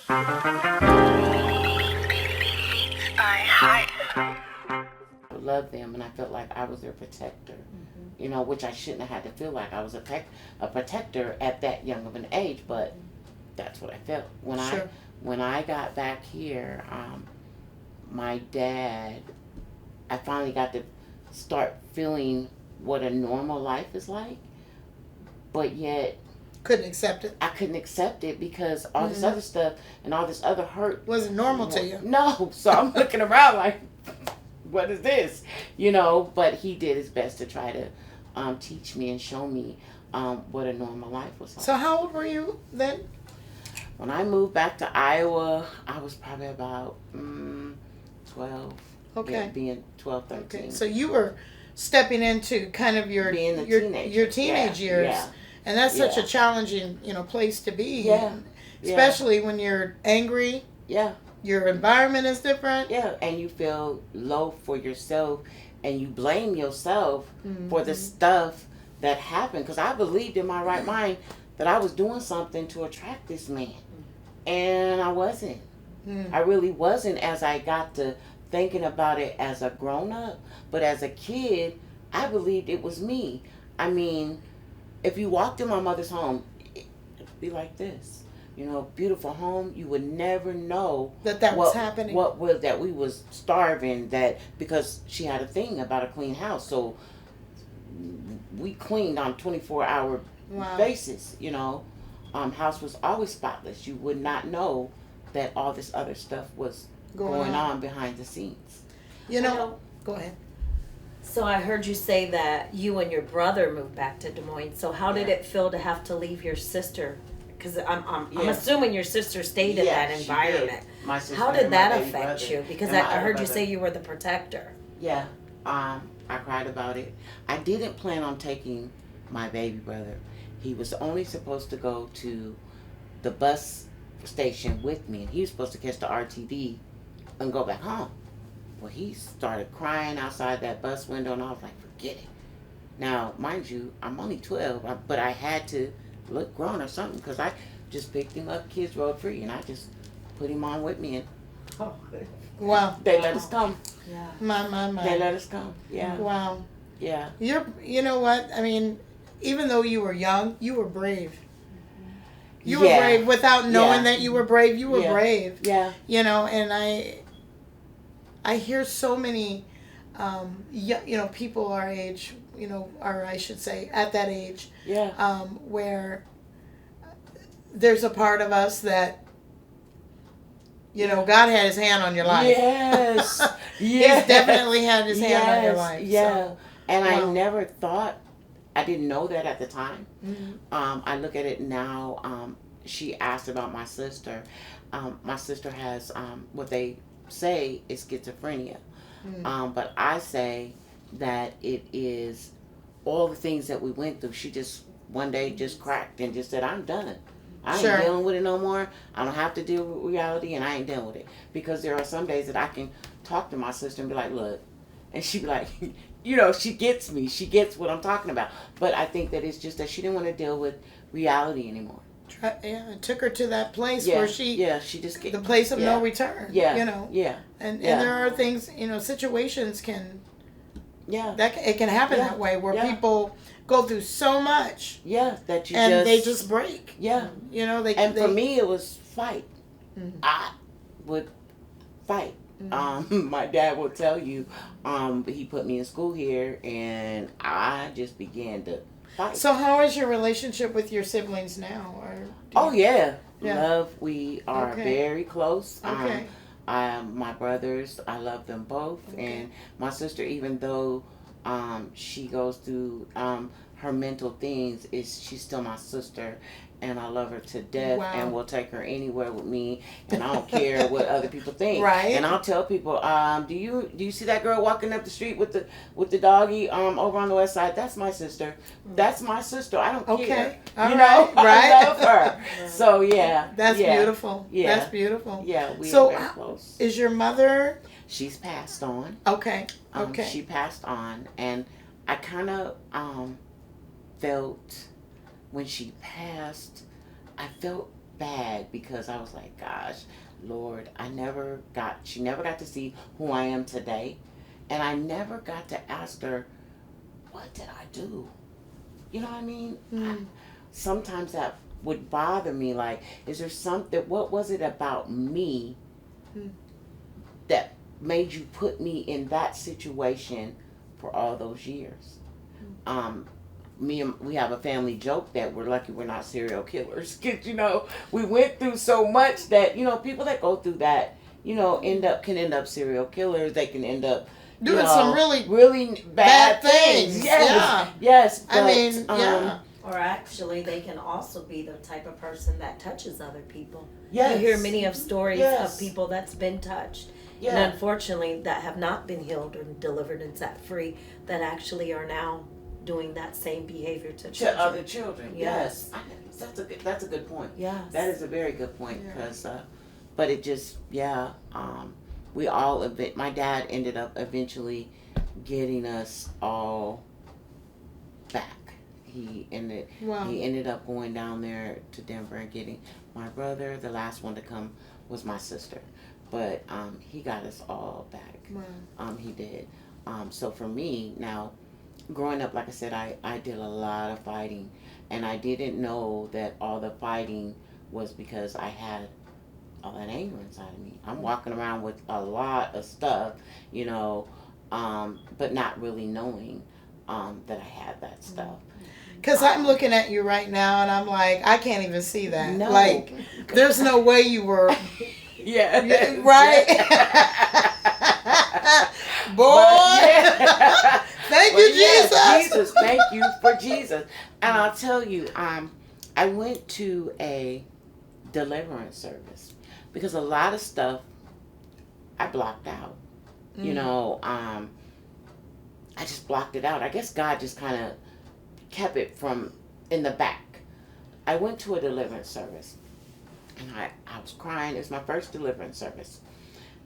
I loved them, and I felt like I was their protector. You know, which I shouldn't have had to feel like I was a protector at that young of an age, but that's what I felt when I got back here. My dad, I finally got to start feeling what a normal life is like, but yet couldn't accept it. I couldn't accept it because all this other stuff and all this other hurt wasn't normal to you. No, so I'm looking around like, what is this? You know, but he did his best to try to teach me and show me what a normal life was like. So how old were you then? When I moved back to Iowa, I was probably about 12. Okay. Yeah, being 12, 13. Okay. So you were stepping into kind of your teenage years. Yeah. And that's such a challenging, place to be. Yeah. Especially when you're angry. Yeah. Your environment is different. Yeah, and you feel low for yourself and you blame yourself for the stuff that happened. Because I believed in my right mind that I was doing something to attract this man. And I wasn't. I really wasn't as I got to thinking about it as a grown-up. But as a kid, I believed it was me. I mean, if you walked in my mother's home, it'd be like this. You know, beautiful home. You would never know that was happening. What was that we was starving, that because she had a thing about a clean house. So we cleaned on 24-hour basis, you know. House was always spotless. You would not know that all this other stuff was going on behind the scenes. You know, go ahead. So I heard you say that you and your brother moved back to Des Moines. So how did it feel to have to leave your sister? Because I'm assuming your sister stayed in that environment. My sister, how did that affect brother, you? Because I heard you say you were the protector. Yeah. I cried about it. I didn't plan on taking my baby brother. He was only supposed to go to the bus station with me, and he was supposed to catch the RTD and go back home. Well, he started crying outside that bus window, and I was like, forget it. Now, mind you, I'm only 12, but I had to look grown or something, because I just picked him up, Kids Road Free, and I just put him on with me, and they let us come. Yeah. My. They let us come. Yeah. Wow. Yeah. You know what? I mean, even though you were young, you were brave. You were brave without knowing that you were brave. You were brave. Yeah. You know, and I hear so many, people our age, or I should say at that age, where there's a part of us that, God had his hand on your life. Yes. He's definitely had his hand on your life. Yeah. So. And I never thought, I didn't know that at the time. Mm-hmm. I look at it now. She asked about my sister. My sister has what they say is schizophrenia. But I say that it is all the things that we went through. She just one day just cracked and just said, I'm done. I ain't dealing with it no more. I don't have to deal with reality, and I ain't dealing with it. Because there are some days that I can talk to my sister and be like, look, and she be like, she gets me. She gets what I'm talking about. But I think that it's just that she didn't want to deal with reality anymore. Yeah, it took her to that place where she just the place of no return. Yeah. And there are things, situations can it can happen that way where people go through so much that you they just break. For me it was fight. I would fight. My dad will tell you, he put me in school here, and I just began to fight. So how is your relationship with your siblings now? Love. We are very close. Okay. My brothers, I love them both, and my sister, even though she goes through her mental things, she's still my sister. And I love her to death, and will take her anywhere with me, and I don't care what other people think. Right. And I'll tell people, do you see that girl walking up the street with the doggy over on the west side? That's my sister. That's my sister. I don't care. All right. I love her. So that's beautiful. Yeah, that's beautiful. Yeah, we are very close. Is your mother? She's passed on. Okay. She passed on, and I kind of felt. When she passed, I felt bad because I was like, gosh, Lord, she never got to see who I am today. And I never got to ask her, what did I do? You know what I mean? Sometimes that would bother me. Like, is there something, what was it about me that made you put me in that situation for all those years? We have a family joke that we're lucky we're not serial killers. Cause, we went through so much that, people that go through that, can end up serial killers. They can end up doing some really bad things. Yes. Yeah. Yes. But, I mean, yeah. Or actually, they can also be the type of person that touches other people. Yes. You hear many of stories of people that's been touched. Yeah. And unfortunately, that have not been healed or delivered and set free, that actually are now doing that same behavior to other children. Yes. That's a good point. Yes. That is a very good point because, but it just, we all, my dad ended up eventually getting us all back. He ended up going down there to Denver and getting my brother. The last one to come was my sister, but he got us all back. Wow. He did. So for me now, growing up, like I said, I did a lot of fighting, and I didn't know that all the fighting was because I had all that anger inside of me. I'm walking around with a lot of stuff, but not really knowing that I had that stuff. Because I'm looking at you right now, and I'm like, I can't even see that. No. Like, there's no way you were. Yeah. Right? Boy. Thank you, Jesus. Jesus, thank you for Jesus. And I'll tell you, I went to a deliverance service because a lot of stuff I blocked out. I just blocked it out. I guess God just kind of kept it from in the back. I went to a deliverance service, and I was crying. It was my first deliverance service,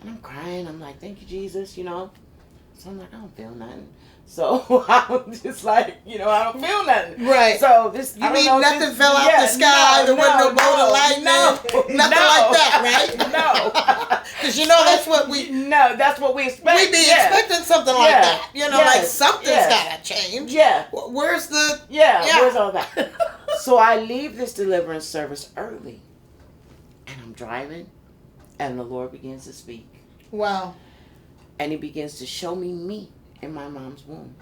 and I'm crying. I'm like, thank you, Jesus, So I'm like, I don't feel nothing. So I'm just like, I don't feel nothing. Right. So this, you mean nothing fell out the sky? There wasn't no bolt of lightning? Nothing like that, right? No. Because that's what we. No, that's what we expect. We be expecting something like that. Like something's got to change. Yeah. Where's the. Where's all that? So I leave this deliverance service early, and I'm driving, and the Lord begins to speak. Wow. And He begins to show me in my mom's womb.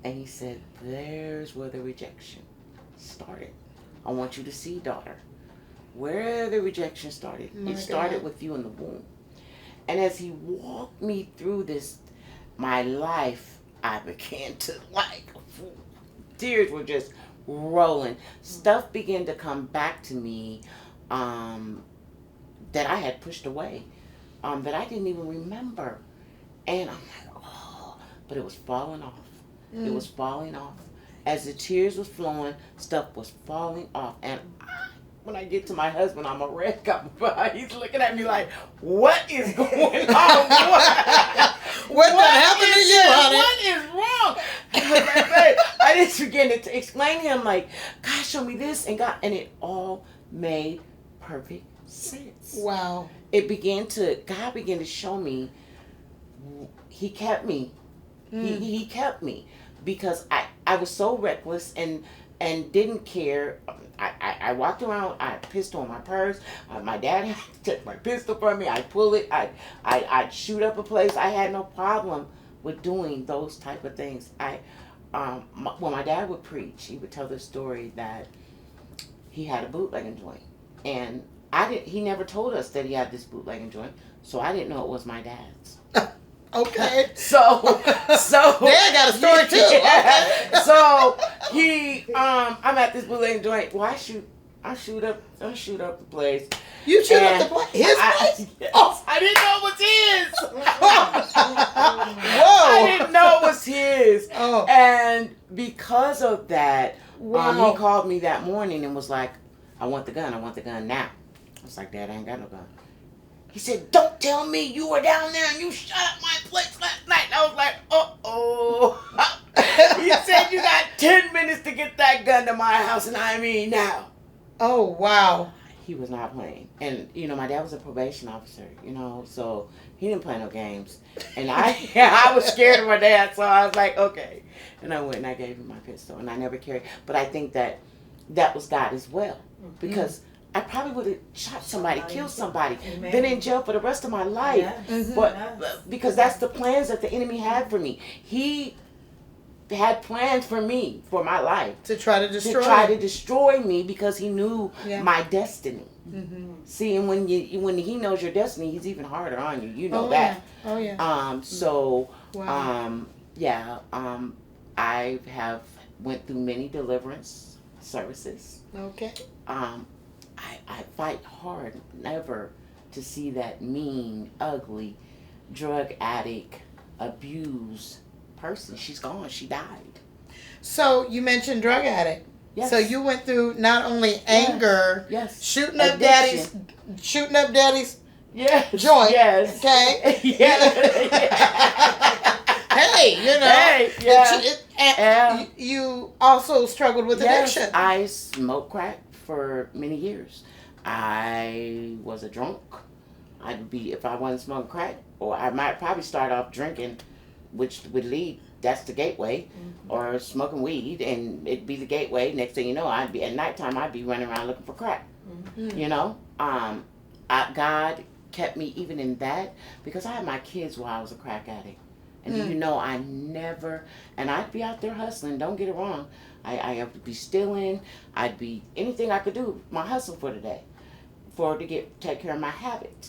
And He said, there's where the rejection started. I want you to see, daughter, where the rejection started. It started with you in the womb. And as He walked me through this, my life, I began to tears were just rolling. Stuff began to come back to me that I had pushed away, that I didn't even remember. And I'm like, but it was falling off. It was falling off. As the tears was flowing, stuff was falling off. And when I get to my husband, I'm a wreck. He's looking at me like, what is going on? What happened to you, honey? What is wrong? I just began to explain to him, like, God showed me this, and it all made perfect sense. Wow. God began to show me. He kept me. He kept me because I was so reckless and didn't care. I walked around. I had a pistol in my purse. My dad had to take my pistol from me. I'd pull it. I'd shoot up a place. I had no problem with doing those type of things. When my dad would preach, he would tell the story that he had a bootlegging joint, and he never told us that he had this bootlegging joint, so I didn't know it was my dad's. Okay. So Dad got a story too. Yeah. Okay. So I'm at this bootlegging joint. Well, I shoot up the place. You shoot up the place? His place? Yes. Oh, I didn't know it was his. Whoa. I didn't know it was his. Oh. And because of that, wow. He called me that morning and was like, I want the gun now. I was like, Dad, I ain't got no gun. He said, don't tell me you were down there and you shot up my place last night. I was like, uh-oh. He said, you got 10 minutes to get that gun to my house, and I mean now. Oh, wow. he was not playing. And, you know, my dad was a probation officer, you know, so he didn't play no games. And I was scared of my dad, so I was like, okay. And I went and I gave him my pistol, and I never carried. But I think that was God as well, because I probably would have shot somebody, killed somebody, been in jail for the rest of my life. Yes. But because that's the plans that the enemy had for me. He had plans for me, for my life, to try to destroy me, because he knew my destiny. See, and when he knows your destiny, he's even harder on you. You know that. Yeah. Oh yeah. So I have went through many deliverance services. Okay. I fight hard never to see that mean, ugly, drug addict, abused person. She's gone. She died. So you mentioned drug addict. Yes. So you went through not only anger, shooting up daddy's joint. Yes. Okay. Hey, you know. You also struggled with addiction. Yes, I smoked crack for many years. I was a drunk. If I wasn't smoking crack, or I might probably start off drinking, which would lead, that's the gateway, or smoking weed, and it'd be the gateway. Next thing you know, at nighttime, I'd be running around looking for crack. You know, God kept me even in that, because I had my kids while I was a crack addict. And you know, and I'd be out there hustling, don't get it wrong. I have to be stealing, I'd be anything I could do, my hustle for the day, to take care of my habits.